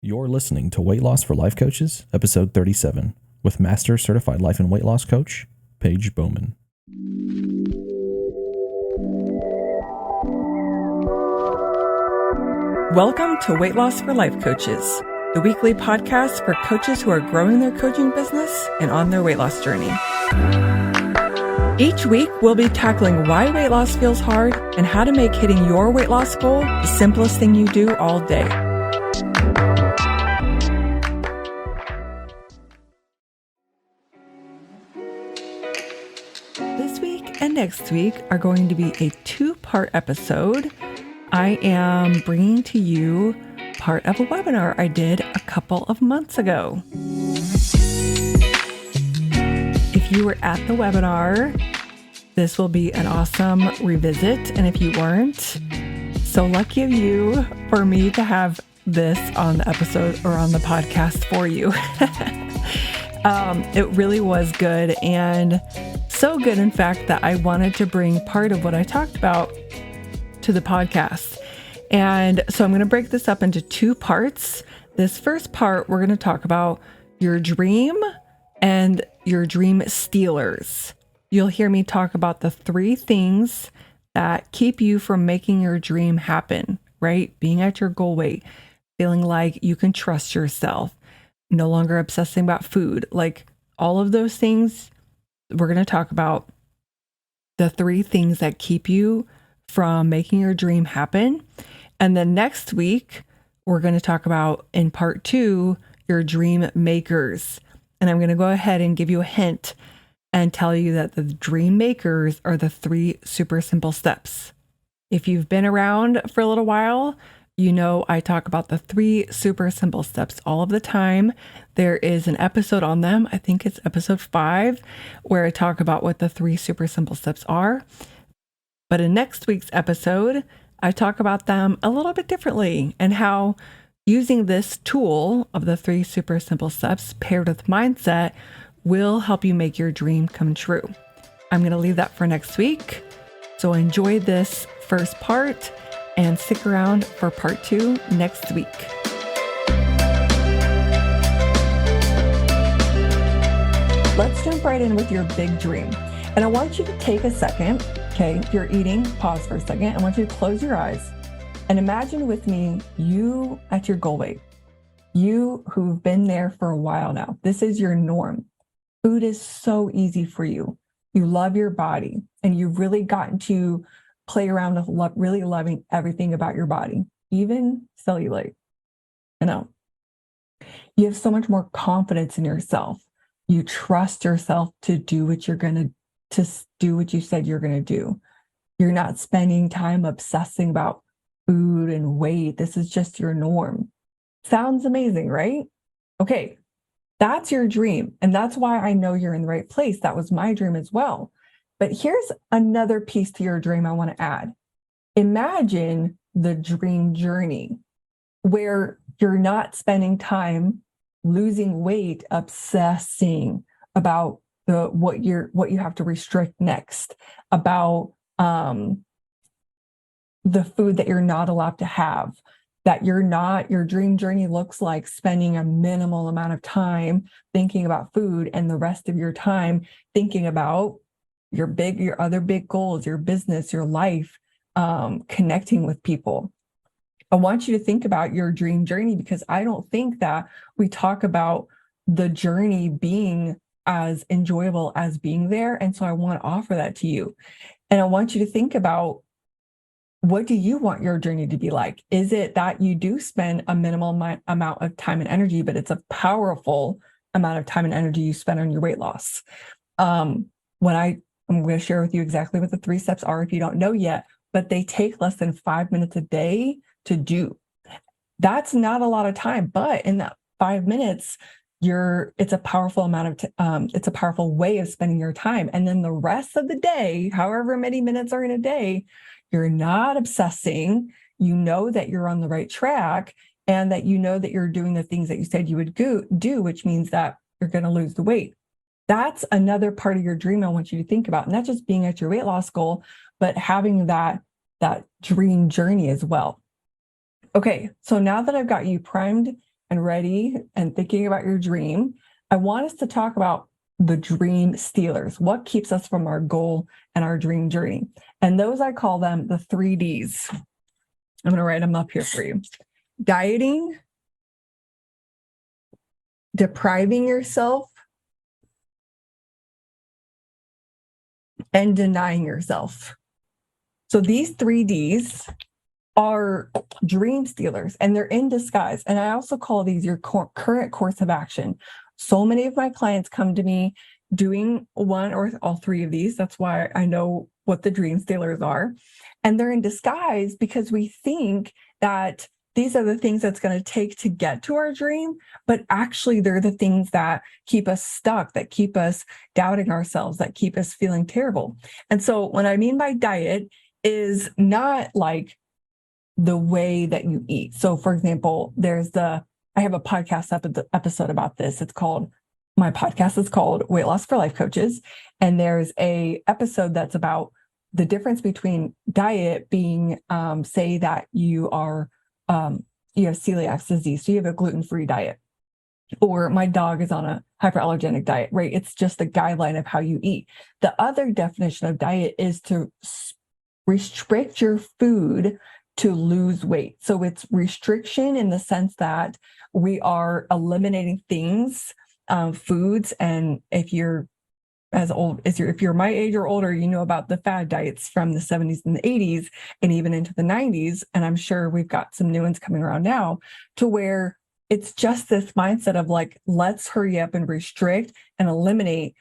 You're listening to Weight Loss for Life Coaches, episode 37, with Master Certified Life and Weight Loss Coach, Paige Bowman. Welcome to Weight Loss for Life Coaches, the weekly podcast for coaches who are growing their coaching business and on their weight loss journey. Each week, we'll be tackling why weight loss feels hard and how to make hitting your weight loss goal the simplest thing you do all day. This week and next week are going to be a two-part episode. I am bringing to you part of a webinar I did a couple of months ago. If you were at the webinar, this will be an awesome revisit. And if you weren't, so lucky of you for me to have this on the episode or on the podcast for you. It really was good, and so good, in fact, that I wanted to bring part of what I talked about to the podcast. And so I'm going to break this up into two parts. This first part, we're going to talk about your dream and your dream stealers. You'll hear me talk about the three things that keep you from making your dream happen, right? Being at your goal weight, feeling like you can trust yourself, no longer obsessing about food, like all of those things. We're going to talk about the three things that keep you from making your dream happen. And then next week, we're going to talk about, in part two, your dream makers. And I'm going to go ahead and give you a hint and tell you that the dream makers are the three super simple steps. If you've been around for a little while, you know I talk about the three super simple steps all of the time. There is an episode on them. I think it's episode 5, where I talk about what the three super simple steps are. But in next week's episode, I talk about them a little bit differently, and how using this tool of the three super simple steps paired with mindset will help you make your dream come true. I'm going to leave that for next week. So enjoy this first part and stick around for part 2 next week. Let's jump right in with your big dream. And I want you to take a second. Okay, if you're eating, pause for a second. I want you to close your eyes and imagine with me you at your goal weight. You who've been there for a while now. This is your norm. Food is so easy for you. You love your body, and you've really gotten to play around with really loving everything about your body, even cellulite. You know, you have so much more confidence in yourself. You trust yourself to do what you're going to do what you said you're going to do. You're not spending time obsessing about food and weight. This is just your norm. Sounds amazing, right? Okay, that's your dream. And that's why I know you're in the right place. That was my dream as well. But here's another piece to your dream I want to add. Imagine the dream journey where you're not spending time losing weight, obsessing about what you have to restrict next, about the food that you're not allowed to have, that your dream journey looks like spending a minimal amount of time thinking about food and the rest of your time thinking about your other big goals, your business, your life, connecting with people. I want you to think about your dream journey, because I don't think that we talk about the journey being as enjoyable as being there. And so I want to offer that to you. And I want you to think about, what do you want your journey to be like? Is it that you do spend a minimal amount of time and energy, but it's a powerful amount of time and energy you spend on your weight loss? I'm going to share with you exactly what the 3 steps are if you don't know yet, but they take less than 5 minutes a day to do. That's not a lot of time, but in that 5 minutes, it's a powerful amount of it's a powerful way of spending your time. And then the rest of the day, however many minutes are in a day, you're not obsessing. You know that you're on the right track, and that you know that you're doing the things that you said you would do, which means that you're going to lose the weight. That's another part of your dream I want you to think about. Not just being at your weight loss goal, but having that dream journey as well. Okay, so now that I've got you primed and ready and thinking about your dream, I want us to talk about the dream stealers. What keeps us from our goal and our dream journey? And those, I call them the 3Ds. I'm going to write them up here for you. Dieting, depriving yourself, and denying yourself. So these 3Ds are dream stealers, and they're in disguise. And I also call these your current course of action. So many of my clients come to me doing one or all three of these. That's why I know what the dream stealers are. And they're in disguise because we think that these are the things that's going to take to get to our dream, but actually they're the things that keep us stuck, that keep us doubting ourselves, that keep us feeling terrible. And so what I mean by diet is not like the way that you eat. So for example, I have a podcast episode about this. My podcast is called Weight Loss for Life Coaches. And there's a episode that's about the difference between diet being, say that you have celiac disease, so you have a gluten-free diet, or my dog is on a hyperallergenic diet, right? It's just a guideline of how you eat. The other definition of diet is to restrict your food to lose weight. So it's restriction in the sense that we are eliminating things, foods. And if you're if you're my age or older, you know about the fad diets from the 70s and the 80s and even into the 90s. And I'm sure we've got some new ones coming around now, to where it's just this mindset of like, let's hurry up and restrict and eliminate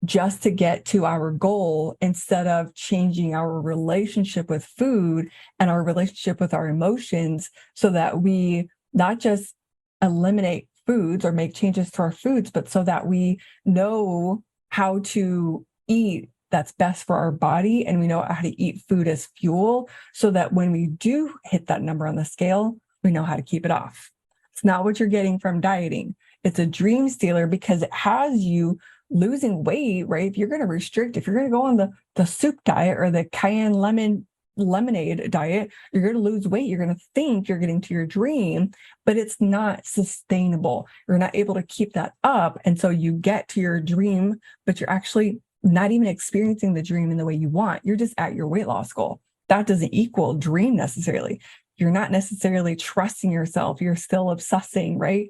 just to get to our goal, instead of changing our relationship with food and our relationship with our emotions, so that we not just eliminate foods or make changes to our foods, but so that we know how to eat that's best for our body, and we know how to eat food as fuel, so that when we do hit that number on the scale, we know how to keep it off. It's not what you're getting from dieting. It's a dream stealer because it has you losing weight, right? If you're going to restrict, if you're going to go on the soup diet or the cayenne lemonade diet, you're going to lose weight. You're going to think you're getting to your dream, but it's not sustainable. You're not able to keep that up. And so you get to your dream, but you're actually not even experiencing the dream in the way you want. You're just at your weight loss goal. That doesn't equal dream necessarily. You're not necessarily trusting yourself. You're still obsessing, right?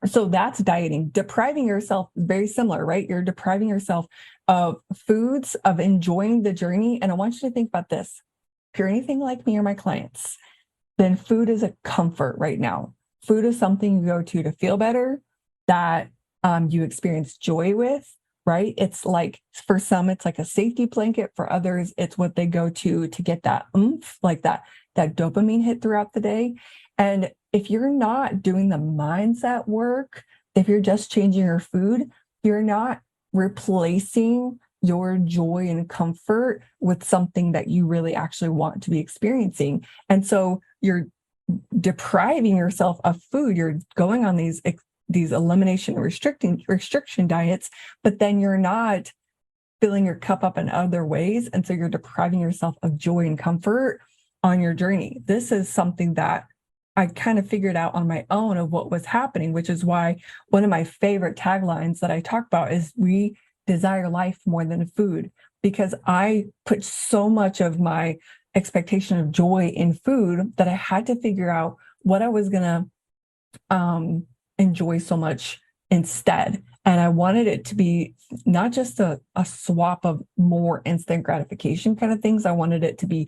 So that's dieting. Depriving yourself is very similar, right? You're depriving yourself of foods, of enjoying the journey. And I want you to think about this. If you're anything like me or my clients, then food is a comfort right now. Food is something you go to feel better, that you experience joy with, right? It's like, for some, it's like a safety blanket. For others, it's what they go to get that oomph, like that dopamine hit throughout the day. And if you're not doing the mindset work, if you're just changing your food, you're not replacing your joy and comfort with something that you really actually want to be experiencing. And so you're depriving yourself of food. You're going on these elimination restriction diets, but then you're not filling your cup up in other ways. And so you're depriving yourself of joy and comfort on your journey. This is something that I kind of figured out on my own of what was happening, which is why one of my favorite taglines that I talk about is we desire life more than food, because I put so much of my expectation of joy in food that I had to figure out what I was going to enjoy so much instead. And I wanted it to be not just a swap of more instant gratification kind of things. I wanted it to be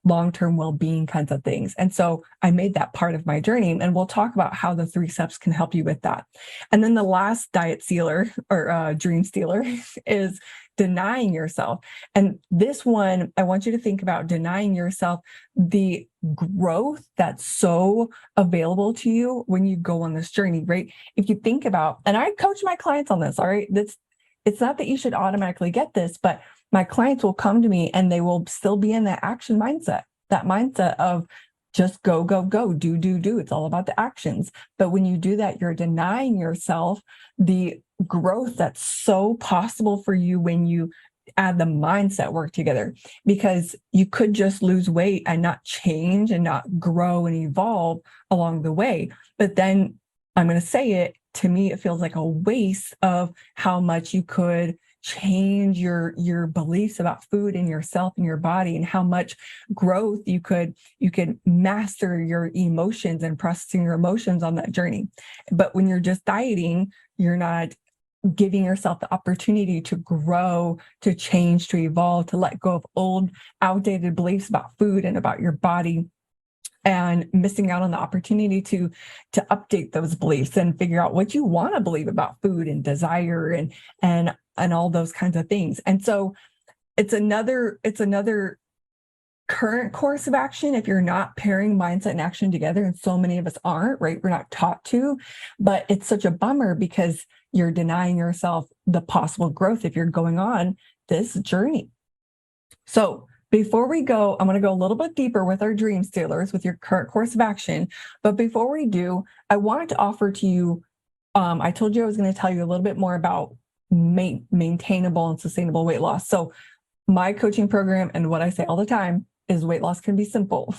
long-term well-being kinds of things. And so I made that part of my journey, and we'll talk about how the 3 steps can help you with that. And then the last diet stealer or dream stealer is denying yourself. And this one, I want you to think about denying yourself the growth that's so available to you when you go on this journey, right? If you think about, and I coach my clients on this, all right, it's not that you should automatically get this, but my clients will come to me and they will still be in that action mindset, that mindset of just go, go, go, do. It's all about the actions. But when you do that, you're denying yourself the growth that's so possible for you when you add the mindset work together, because you could just lose weight and not change and not grow and evolve along the way. But then I'm going to say it, to me, it feels like a waste of how much you could change your beliefs about food and yourself and your body, and how much growth you could master your emotions and processing your emotions on that journey. But when you're just dieting, you're not giving yourself the opportunity to grow, to change, to evolve, to let go of old, outdated beliefs about food and about your body, and missing out on the opportunity to update those beliefs and figure out what you want to believe about food and desire and all those kinds of things. And so it's another current course of action if you're not pairing mindset and action together, and so many of us aren't, right? We're not taught to, but it's such a bummer because you're denying yourself the possible growth if you're going on this journey. So before we go, I'm going to go a little bit deeper with our dream stealers, with your current course of action. But before we do, I wanted to offer to you, I told you I was going to tell you a little bit more about maintainable and sustainable weight loss. So my coaching program, and what I say all the time, is weight loss can be simple,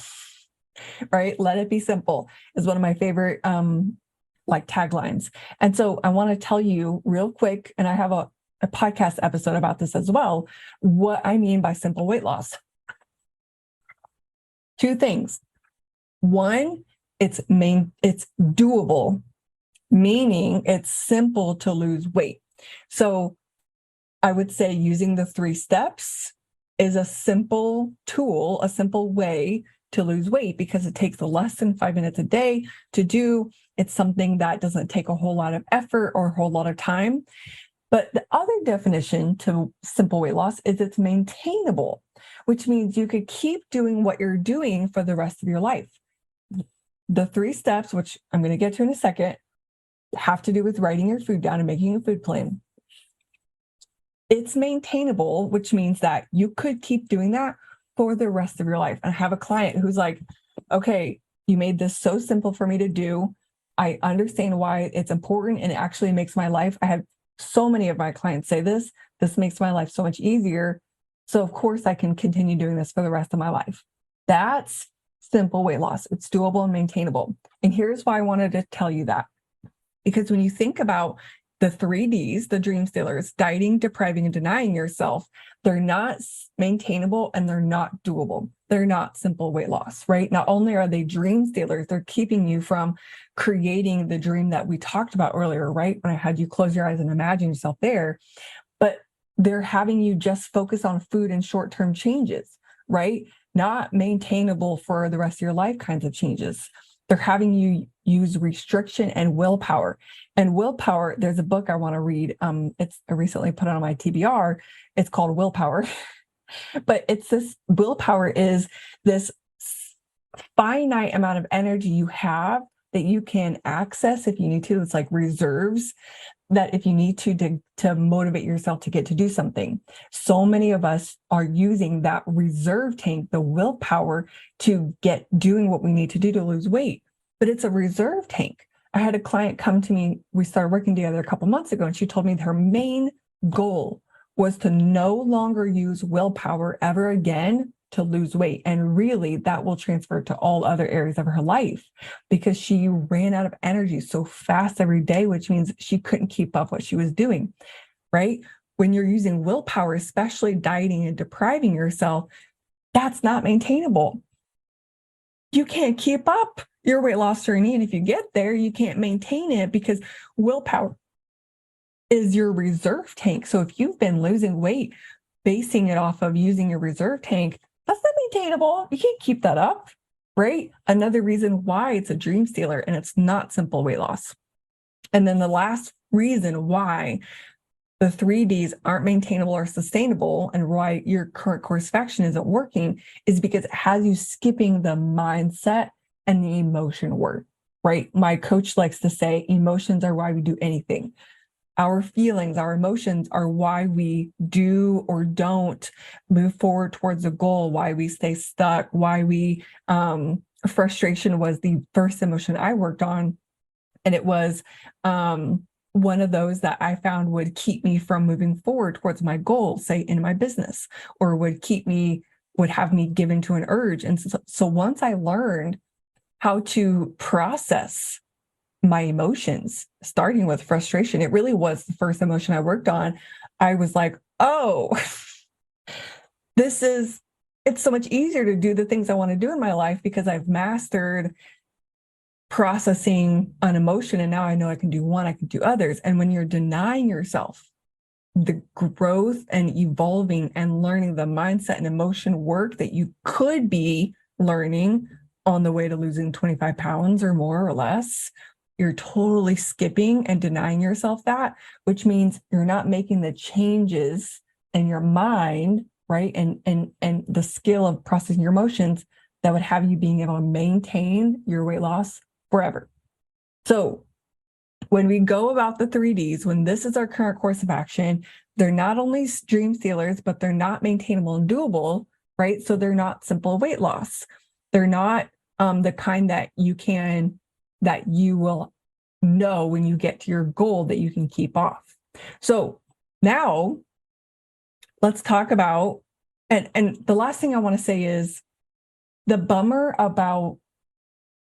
right? Let it be simple is one of my favorite taglines. And so I want to tell you real quick, and I have a podcast episode about this as well, what I mean by simple weight loss. Two things. One, it's doable, meaning it's simple to lose weight. So I would say using the 3 steps is a simple tool, a simple way to lose weight, because it takes less than 5 minutes a day to do. It's something that doesn't take a whole lot of effort or a whole lot of time. But the other definition to simple weight loss is it's maintainable, which means you could keep doing what you're doing for the rest of your life. The 3 steps, which I'm going to get to in a second, have to do with writing your food down and making a food plan. It's maintainable, which means that you could keep doing that for the rest of your life. And I have a client who's like, okay, you made this so simple for me to do. I understand why it's important, and it actually makes my life, I have so many of my clients say this makes my life so much easier. So of course I can continue doing this for the rest of my life. That's simple weight loss. It's doable and maintainable. And here's why I wanted to tell you that. Because when you think about the 3 Ds, the dream stealers, dieting, depriving, and denying yourself, they're not maintainable and they're not doable. They're not simple weight loss, right? Not only are they dream stealers, they're keeping you from creating the dream that we talked about earlier, right? When I had you close your eyes and imagine yourself there, but they're having you just focus on food and short-term changes, right? Not maintainable for the rest of your life kinds of changes. They're having you use restriction and willpower. And willpower, there's a book I want to read. I recently put it on my TBR. It's called Willpower. But it's this willpower is this finite amount of energy you have that you can access if you need to. It's like reserves that if you need to motivate yourself to get to do something. So many of us are using that reserve tank, the willpower, to get doing what we need to do to lose weight. But it's a reserve tank. I had a client come to me, we started working together a couple months ago, and she told me her main goal was to no longer use willpower ever again to lose weight. And really that will transfer to all other areas of her life, because she ran out of energy so fast every day, which means she couldn't keep up what she was doing, right? When you're using willpower, especially dieting and depriving yourself, that's not maintainable. You can't keep up your weight loss journey. And if you get there, you can't maintain it, because willpower is your reserve tank. So if you've been losing weight, basing it off of using your reserve tank, that's not maintainable. You can't keep that up, right? Another reason why it's a dream stealer and it's not simple weight loss. And then the last reason why the 3 Ds aren't maintainable or sustainable, and why your current course of action isn't working, is because it has you skipping the mindset and the emotion work, right? My coach likes to say emotions are why we do anything. Our feelings, our emotions are why we do or don't move forward towards a goal, why we stay stuck, why we, frustration was the first emotion I worked on. And it was one of those that I found would keep me from moving forward towards my goal, say in my business, or would have me give into an urge. And so once I learned how to process my emotions, starting with frustration, it really was the first emotion I worked on. I was like, oh, it's so much easier to do the things I want to do in my life because I've mastered processing an emotion. And now I know I can do one, I can do others. And when you're denying yourself the growth and evolving and learning the mindset and emotion work that you could be learning on the way to losing 25 pounds or more or less, you're totally skipping and denying yourself that, which means you're not making the changes in your mind, right? And the skill of processing your emotions that would have you being able to maintain your weight loss forever. So when we go about the 3Ds, when this is our current course of action, they're not only dream stealers, but they're not maintainable and doable, right? So they're not simple weight loss. They're not the kind that you will know when you get to your goal that you can keep off. So now let's talk about, and the last thing I want to say is the bummer about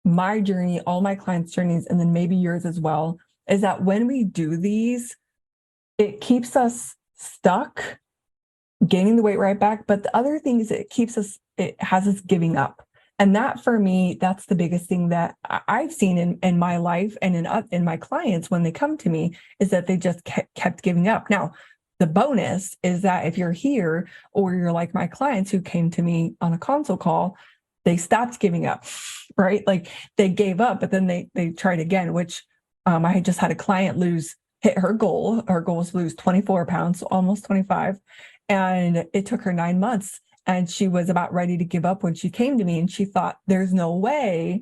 my journey, all my clients' journeys, and then maybe yours as well, is that when we do these, it keeps us stuck gaining the weight right back. But the other thing is it has us giving up. And that for me, that's the biggest thing that I've seen in my life and in my clients when they come to me, is that they just kept giving up. Now, the bonus is that if you're here or you're like my clients who came to me on a consult call, they stopped giving up, right? Like they gave up, but then they tried again, which I had just had a client hit her goal. Her goal was to lose 24 pounds, so almost 25. And it took her 9 months. And she was about ready to give up when she came to me, and she thought, there's no way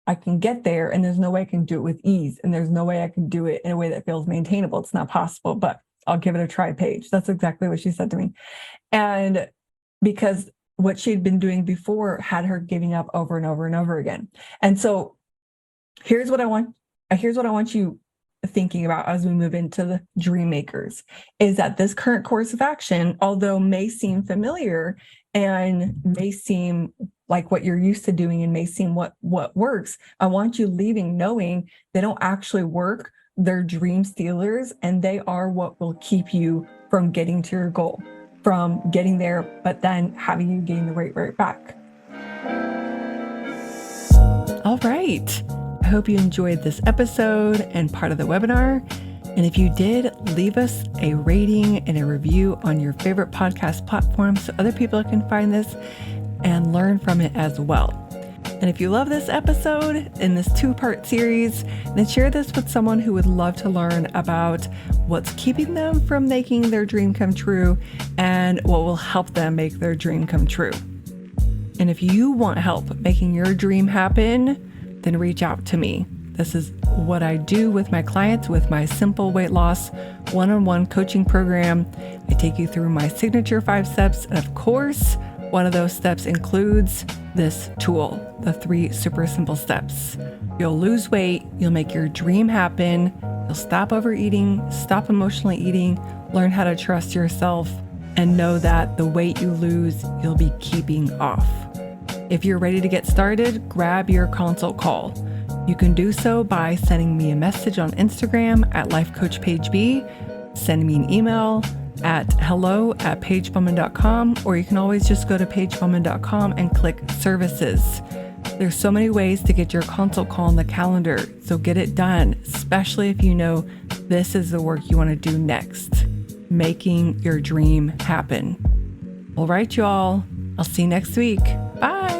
I can get there, and there's no way I can do it with ease, and there's no way I can do it in a way that feels maintainable. It's not possible, but I'll give it a try, Paige. That's exactly what she said to me. And because what she'd been doing before had her giving up over and over and over again. And so here's what I want you thinking about as we move into the dream makers, is that this current course of action, although may seem familiar and may seem like what you're used to doing and may seem what works, I want you leaving knowing they don't actually work. They're dream stealers, and they are what will keep you from getting to your goal, from getting there, but then having you gain the weight right back. All right. I hope you enjoyed this episode and part of the webinar. And if you did, leave us a rating and a review on your favorite podcast platform so other people can find this and learn from it as well. And if you love this episode in this 2-part series, then share this with someone who would love to learn about what's keeping them from making their dream come true and what will help them make their dream come true. And if you want help making your dream happen, then reach out to me. This is what I do with my clients with my simple weight loss one-on-one coaching program. I take you through my signature 5 steps. And of course, one of those steps includes this tool, the 3 super simple steps. You'll lose weight, you'll make your dream happen, you'll stop overeating, stop emotionally eating, learn how to trust yourself, and know that the weight you lose, you'll be keeping off. If you're ready to get started, grab your consult call. You can do so by sending me a message on Instagram at lifecoachpageb, send me an email at hello@pagebowman.com, or you can always just go to pagebowman.com and click services. There's so many ways to get your consult call on the calendar, so get it done, especially if you know this is the work you want to do next, making your dream happen. All right, y'all. I'll see you next week. Bye.